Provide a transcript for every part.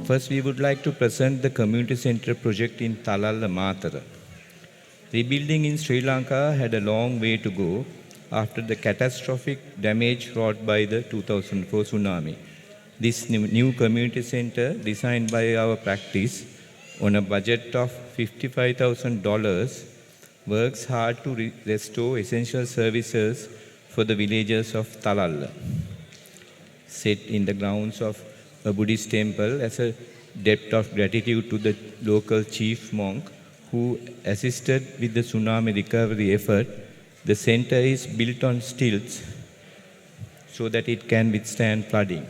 First, we would like to present the community center project in Talalla Matara. Rebuilding in Sri Lanka had a long way to go after the catastrophic damage wrought by the 2004 tsunami. This new community center, designed by our practice on a budget of $55,000, works hard to restore essential services for the villagers of Talalla. Set in the grounds of a Buddhist temple as a debt of gratitude to the local chief monk who assisted with the tsunami recovery effort, the center is built on stilts so that it can withstand flooding.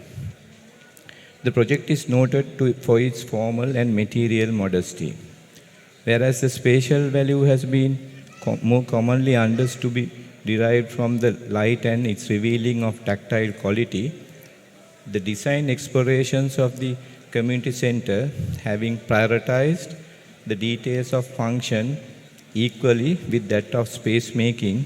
The project is noted for its formal and material modesty. Whereas the spatial value has been more commonly understood to be derived from the light and its revealing of tactile quality, the design explorations of the community center, having prioritized the details of function equally with that of space making,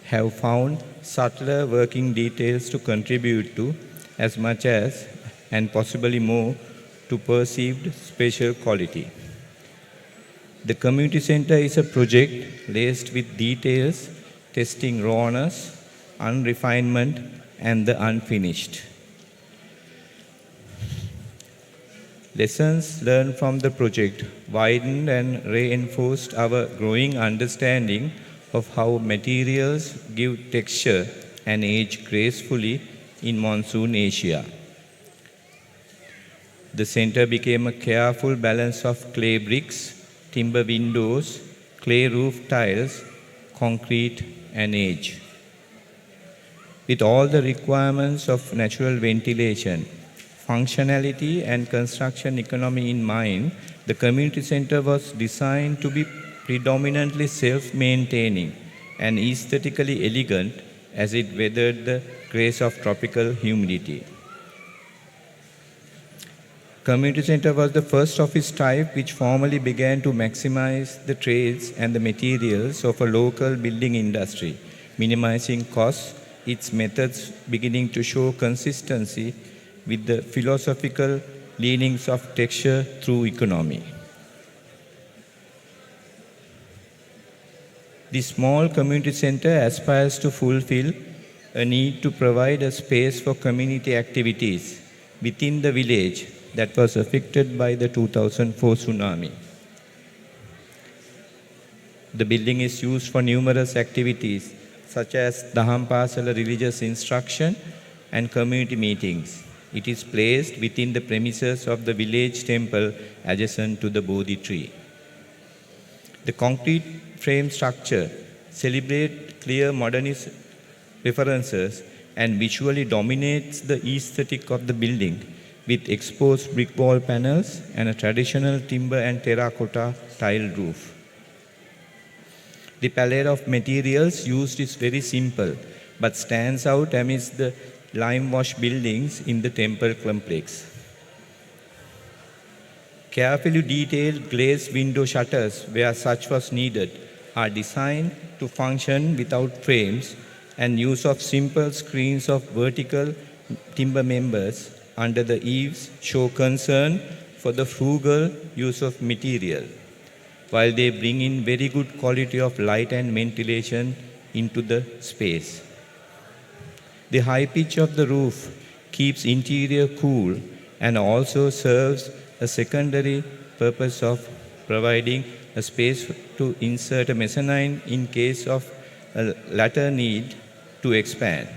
have found subtler working details to contribute to as much as, and possibly more, to perceived spatial quality. The community center is a project laced with details testing rawness, unrefinement, and the unfinished. Lessons learned from the project widened and reinforced our growing understanding of how materials give texture and age gracefully in monsoon Asia. The center became a careful balance of clay bricks, timber windows, clay roof tiles, concrete, and age. With all the requirements of natural ventilation, functionality, and construction economy in mind, the community center was designed to be predominantly self-maintaining and aesthetically elegant as it weathered the grace of tropical humidity. Community center was the first of its type which formally began to maximize the trades and the materials of a local building industry, minimizing costs, its methods beginning to show consistency with the philosophical leanings of texture through economy. The small community center aspires to fulfill a need to provide a space for community activities within the village that was affected by the 2004 tsunami. The building is used for numerous activities such as Dahampasala religious instruction and community meetings. It is placed within the premises of the village temple adjacent to the Bodhi tree. The concrete frame structure celebrates clear modernist references and visually dominates the aesthetic of the building with exposed brick wall panels and a traditional timber and terracotta tile roof. The palette of materials used is very simple but stands out amidst the lime wash buildings in the temple complex. Carefully detailed glazed window shutters, where such was needed, are designed to function without frames, and use of simple screens of vertical timber members under the eaves show concern for the frugal use of material, while they bring in very good quality of light and ventilation into the space. The high pitch of the roof keeps interior cool and also serves a secondary purpose of providing a space to insert a mezzanine in case of a latter need to expand.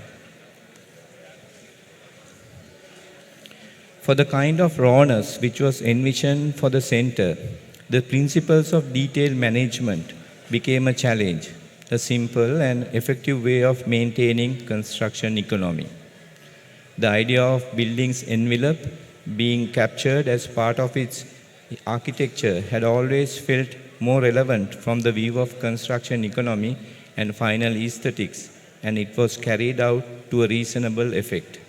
For the kind of rawness which was envisioned for the center, the principles of detail management became a challenge, a simple and effective way of maintaining construction economy. The idea of building's envelope being captured as part of its architecture had always felt more relevant from the view of construction economy and final aesthetics, and it was carried out to a reasonable effect.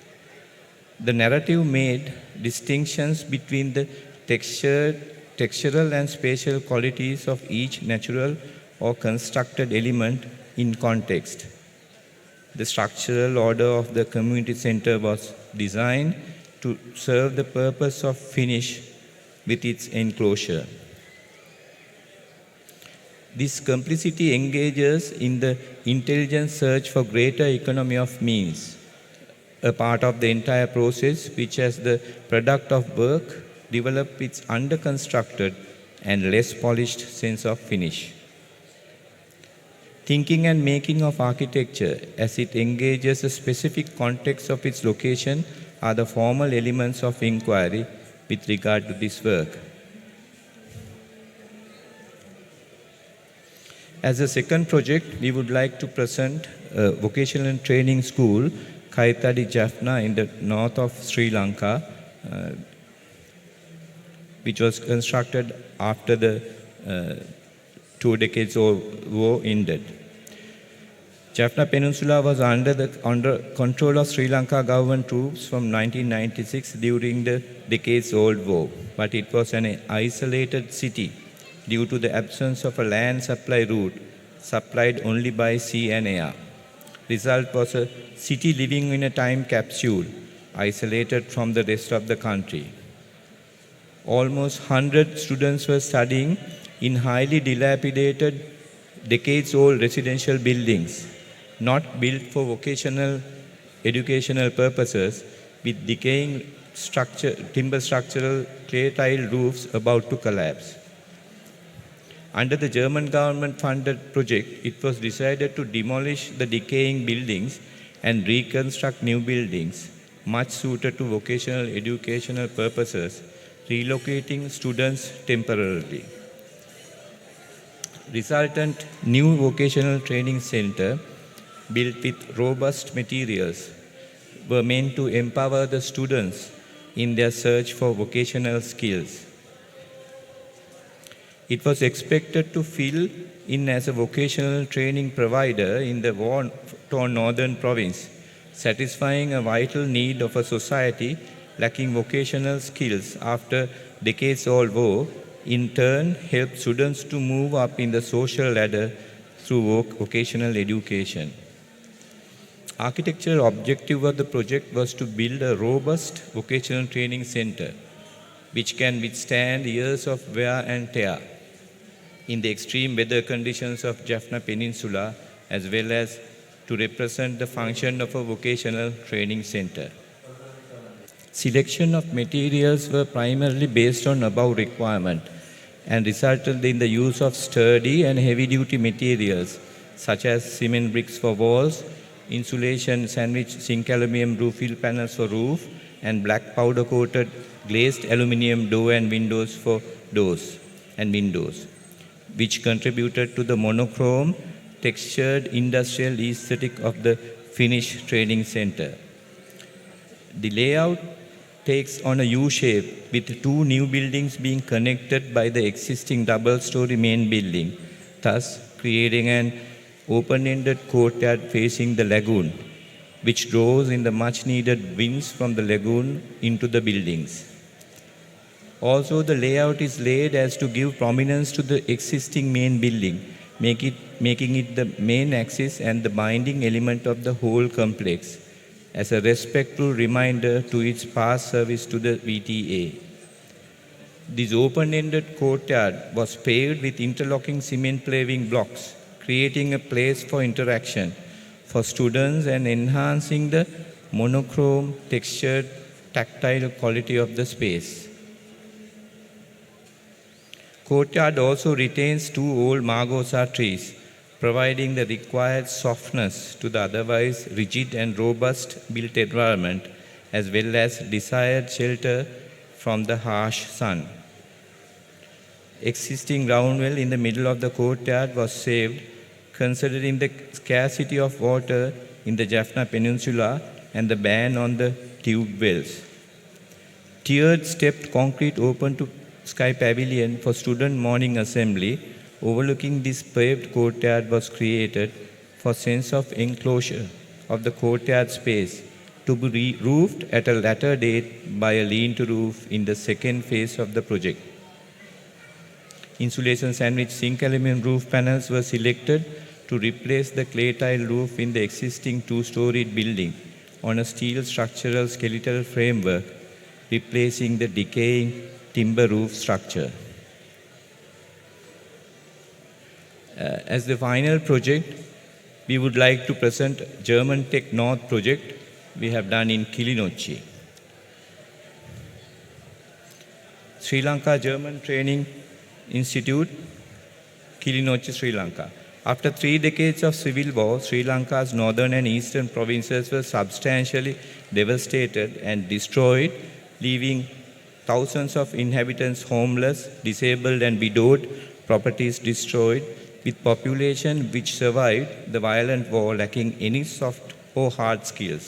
The narrative made distinctions between the textural and spatial qualities of each natural or constructed element in context. The structural order of the community center was designed to serve the purpose of finish with its enclosure. This complicity engages in the intelligent search for greater economy of means, a part of the entire process which as the product of work develop its under-constructed and less polished sense of finish. Thinking and making of architecture as it engages the specific context of its location are the formal elements of inquiry with regard to this work. As a second project, we would like to present a vocational training school, Kaitadi Jaffna, in the north of Sri Lanka, which was constructed after the 2 decades war ended. Jaffna Peninsula was under control of Sri Lanka government troops from 1996 during the decades-old war, but it was an isolated city due to the absence of a land supply route supplied only by sea and air. Result was a city living in a time capsule, isolated from the rest of the country. Almost 100 students were studying in highly dilapidated, decades-old residential buildings, not built for vocational educational purposes, with decaying timber structural clay tile roofs about to collapse. Under the German government-funded project, it was decided to demolish the decaying buildings and reconstruct new buildings, much suited to vocational educational purposes, relocating students temporarily. Resultant new vocational training center, built with robust materials, were meant to empower the students in their search for vocational skills. It was expected to fill in as a vocational training provider in the war-torn northern province, satisfying a vital need of a society lacking vocational skills after decades-old war, in turn help students to move up in the social ladder through vocational education. Architectural objective of the project was to build a robust vocational training center which can withstand years of wear and tear in the extreme weather conditions of Jaffna Peninsula, as well as to represent the function of a vocational training center. Selection of materials were primarily based on above requirement and resulted in the use of sturdy and heavy-duty materials such as cement bricks for walls, insulation sandwich zinc aluminum roof fill panels for roof, and black powder-coated glazed aluminum door and windows for doors and windows, which contributed to the monochrome, textured industrial aesthetic of the Finnish training center. The layout takes on a U-shape with two new buildings being connected by the existing double-story main building, thus creating an open-ended courtyard facing the lagoon, which draws in the much-needed winds from the lagoon into the buildings. Also, the layout is laid as to give prominence to the existing main building, making it the main axis and the binding element of the whole complex, as a respectful reminder to its past service to the VTA. This open-ended courtyard was paved with interlocking cement paving blocks, creating a place for interaction for students and enhancing the monochrome, textured, tactile quality of the space. Courtyard also retains two old margosa trees, providing the required softness to the otherwise rigid and robust built environment, as well as desired shelter from the harsh sun. Existing ground well in the middle of the courtyard was saved, considering the scarcity of water in the Jaffna Peninsula and the ban on the tube wells. Tiered stepped concrete open to sky pavilion for student morning assembly overlooking this paved courtyard was created for sense of enclosure of the courtyard space to be roofed at a later date by a lean-to roof in the second phase of the project. Insulation sandwich zinc aluminum roof panels were selected to replace the clay tile roof in the existing two-storied building on a steel structural skeletal framework replacing the decaying timber roof structure. As the final project, we would like to present German Tech North project we have done in Kilinochchi. Sri Lanka German Training Institute, Kilinochchi, Sri Lanka. After 3 decades of civil war, Sri Lanka's northern and eastern provinces were substantially devastated and destroyed, leaving thousands of inhabitants homeless, disabled and widowed, properties destroyed, with population which survived the violent war lacking any soft or hard skills.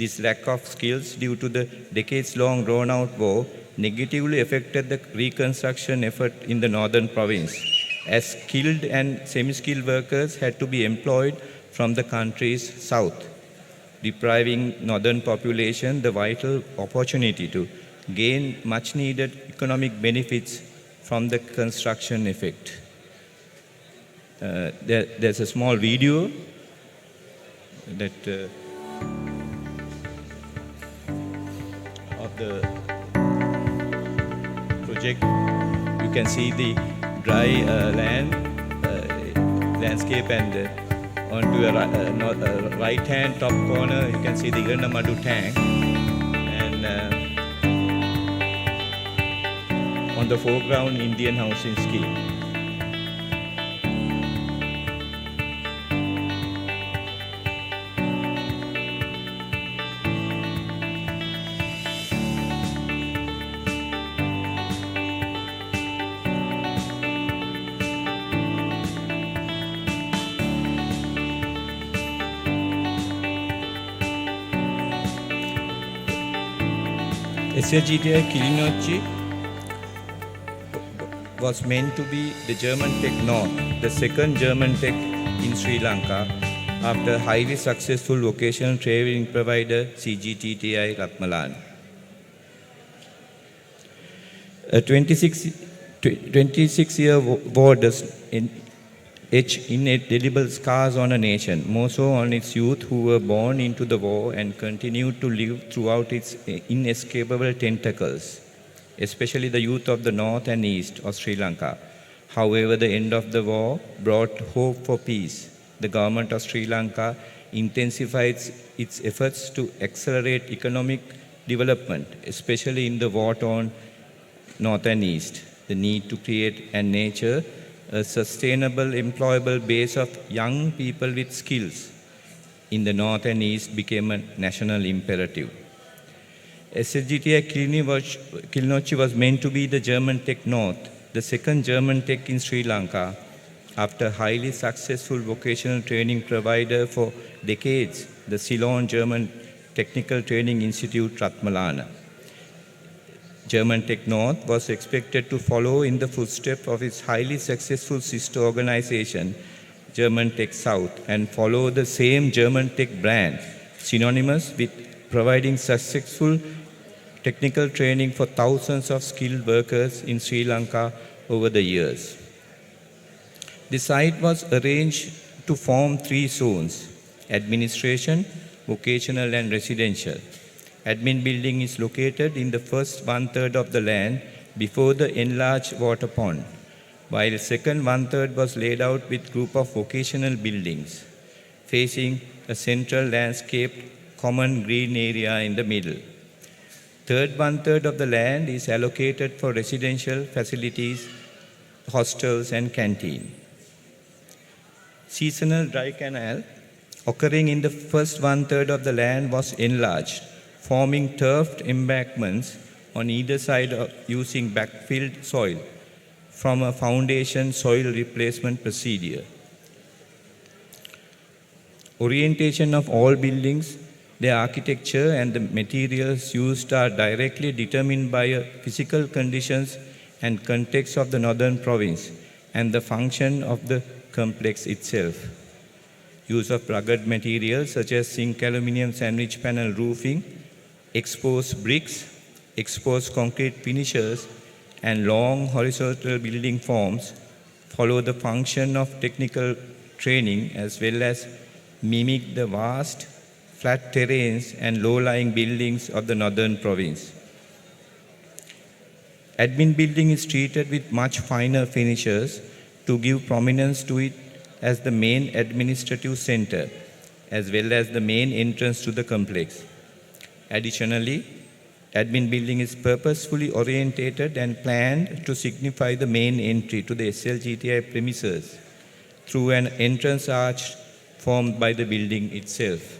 This lack of skills due to the decades-long drawn-out war negatively affected the reconstruction effort in the northern province, as skilled and semi-skilled workers had to be employed from the country's south, depriving northern population the vital opportunity to gain much-needed economic benefits from the construction effect. There's a small video that of the project. You can see the dry landscape, and onto your right-hand top corner, you can see the Iranamadu tank, and on the foreground, Indian housing scheme. SRGTI Kilinochchi was meant to be the German Tech North, the second German tech in Sri Lanka, after highly successful vocational training provider CGTTI Ratmalana. A 26-year war does etch indelible scars on a nation, more so on its youth who were born into the war and continued to live throughout its inescapable tentacles, especially the youth of the north and east of Sri Lanka. However, the end of the war brought hope for peace. The government of Sri Lanka intensified its efforts to accelerate economic development, especially in the war-torn north and east. The need to create and nurture a sustainable, employable base of young people with skills in the north and east became a national imperative. SRGTI Kilinochchi was meant to be the German Tech North, the second German tech in Sri Lanka, after highly successful vocational training provider for decades, the Ceylon German Technical Training Institute Ratmalana. German Tech North was expected to follow in the footsteps of its highly successful sister organization, German Tech South, and follow the same German Tech brand, synonymous with providing successful technical training for thousands of skilled workers in Sri Lanka over the years. The site was arranged to form 3 zones: administration, vocational, and residential. Admin building is located in the first 1/3 of the land before the enlarged water pond, while second 1/3 was laid out with group of vocational buildings, facing a central landscaped common green area in the middle. Third 1/3 of the land is allocated for residential facilities, hostels and canteen. Seasonal dry canal occurring in the first 1/3 of the land was enlarged, forming turfed embankments on either side using backfilled soil from a foundation soil replacement procedure. Orientation of all buildings, their architecture and the materials used are directly determined by physical conditions and context of the northern province and the function of the complex itself. Use of rugged materials such as zinc aluminum sandwich panel roofing, exposed bricks, exposed concrete finishers, and long horizontal building forms follow the function of technical training as well as mimic the vast flat terrains and low-lying buildings of the northern province. Admin building is treated with much finer finishes to give prominence to it as the main administrative center, as well as the main entrance to the complex. Additionally, admin building is purposefully orientated and planned to signify the main entry to the SLGTI premises through an entrance arch formed by the building itself.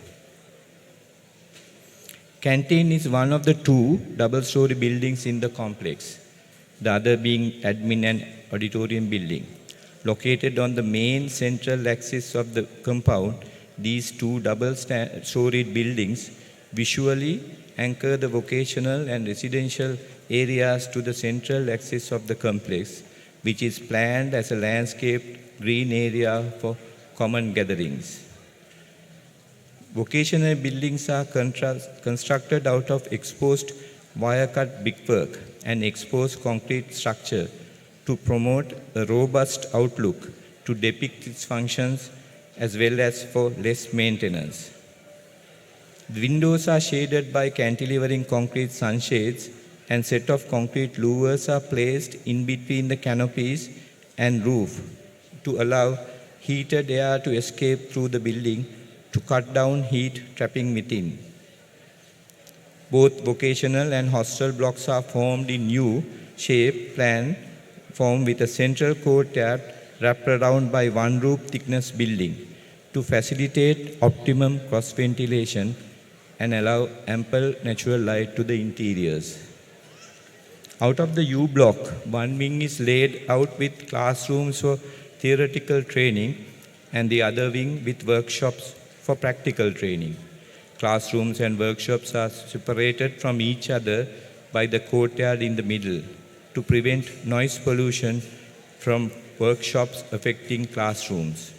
Canteen is one of the two double-story buildings in the complex, the other being admin and auditorium building. Located on the main central axis of the compound, these two double-storied buildings visually anchor the vocational and residential areas to the central axis of the complex, which is planned as a landscaped green area for common gatherings. Vocational buildings are constructed out of exposed wire-cut brickwork and exposed concrete structure to promote a robust outlook to depict its functions as well as for less maintenance. The windows are shaded by cantilevering concrete sunshades, and set of concrete louvers are placed in between the canopies and roof to allow heated air to escape through the building to cut down heat trapping within. Both vocational and hostel blocks are formed in U-shaped plan form with a central courtyard wrapped around by one roof thickness building to facilitate optimum cross ventilation and allow ample natural light to the interiors. Out of the U block, one wing is laid out with classrooms for theoretical training and the other wing with workshops for practical training. Classrooms and workshops are separated from each other by the courtyard in the middle to prevent noise pollution from workshops affecting classrooms.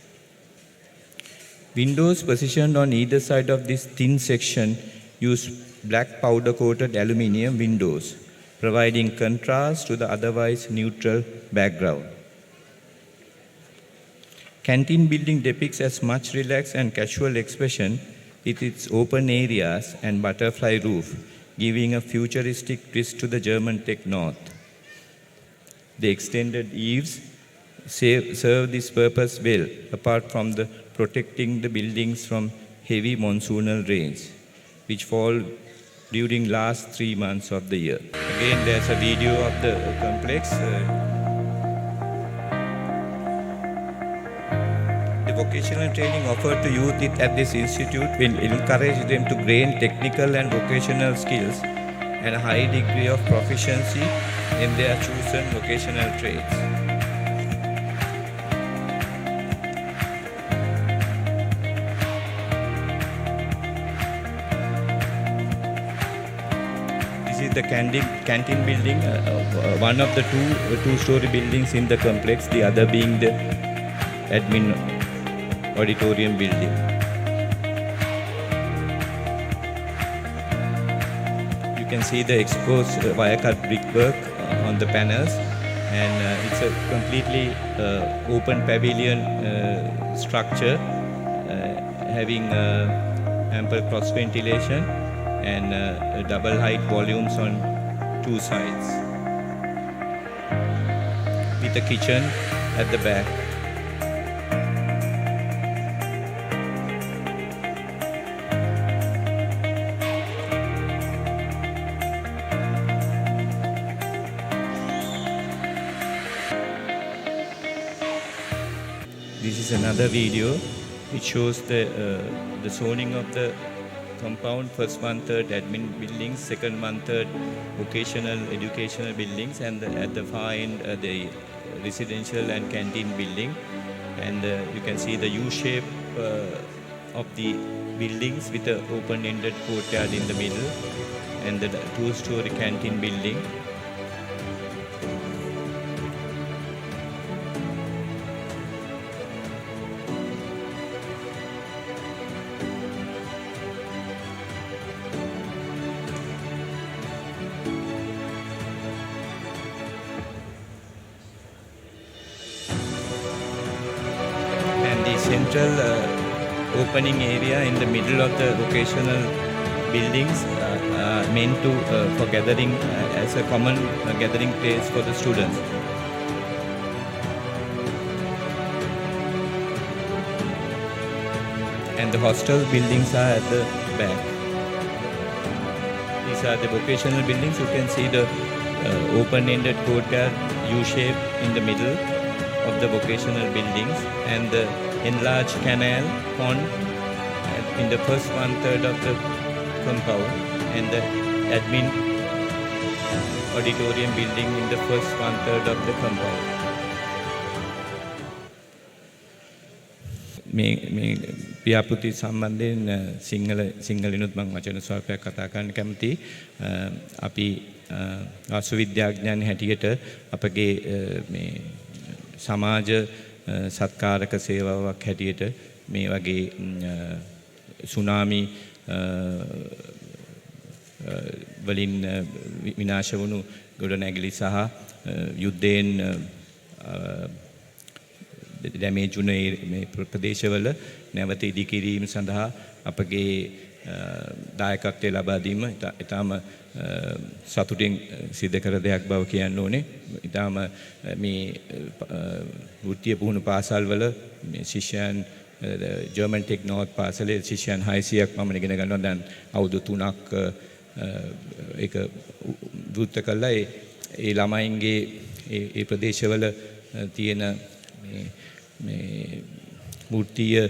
Windows positioned on either side of this thin section use black powder-coated aluminium windows, providing contrast to the otherwise neutral background. Canteen building depicts as much relaxed and casual expression with its open areas and butterfly roof, giving a futuristic twist to the German Tech North. The extended eaves serve this purpose well, apart from the protecting the buildings from heavy monsoonal rains, which fall during last 3 months of the year. Again, there's a video of the complex. The vocational training offered to youth at this institute will encourage them to gain technical and vocational skills and a high degree of proficiency in their chosen vocational trades. The canteen building, one of the two-story buildings in the complex, the other being the admin auditorium building. You can see the exposed wire-cut brickwork on the panels, and it's a completely open pavilion structure having ample cross ventilation and double height volumes on two sides, with a kitchen at the back. This is another video which shows the zoning of the compound. First 1/3 admin buildings, second 1/3 vocational educational buildings, and at the far end the residential and canteen building. And you can see the U shape of the buildings with an open-ended courtyard in the middle, and the two-story canteen building. Central opening area in the middle of the vocational buildings meant to for gathering as a common gathering place for the students. And the hostel buildings are at the back. These are the vocational buildings. You can see the open-ended courtyard U-shape in the middle of the vocational buildings, and the enlarged canal pond in the first one-third of the compound, and the admin auditorium building in the first one-third of the compound. මේ ව්‍යාපෘති සම්බන්ධයෙන් සිංහලෙනුත් මම වචන ස්වල්පයක් කතා කරන්න කැමතියි. අපි ආසු විද්‍යාඥයන් හැටියට අපගේ මේ සමාජ සත්කාරක සේවාවක් හැටියට මේ වගේ සුනාමි වලින් විනාශ වුණු ගොඩනැගිලි සහ යුද්ධයෙන් ඩැමේජ් වුණ මේ ප්‍රදේශවල නැවත ඉදිකිරීම සඳහා අපගේ දායකත්වය ලබා දීම ඉතාම සතුටින් සිද්ධ කර දෙයක් බව කියන්න ඕනේ. ඉතාම මේ වෘත්තීය පුහුණු පාසල්වල මේ ශිෂ්‍යයන් ජර්මන් ටෙක් නෝර්ත් පාසලේ ශිෂ්‍යයන් 600ක් පමණ ඉගෙන ගන්නවා. දැන් අවුරුදු 3ක් ඒක වෘත්ත කළා. ඒ ළමයින්ගේ ඒ ප්‍රදේශවල තියෙන මේ වෘත්තීය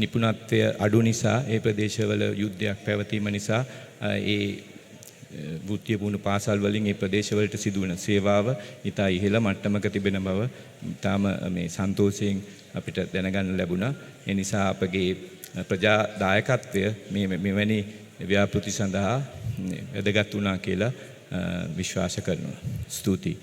නිපුණත්වය අඩු නිසා, ඒ ප්‍රදේශවල යුද්ධයක් පැවතීම නිසා ඒ වෘත්තීය පුහුණු පාසල් වලින් ඒ ප්‍රදේශවලට සිදුවන සේවාව ඉතා ඉහළ මට්ටමක තිබෙන බව ඉතාම මේ සන්තෝෂයෙන් අපිට දැනගන්න ලැබුණා. ඒ නිසා අපගේ ප්‍රජා දායකත්වය මෙවැනි ව්‍යාපෘති සඳහා වැදගත් වුණා කියලා විශ්වාස කරනවා. ස්තුතියි.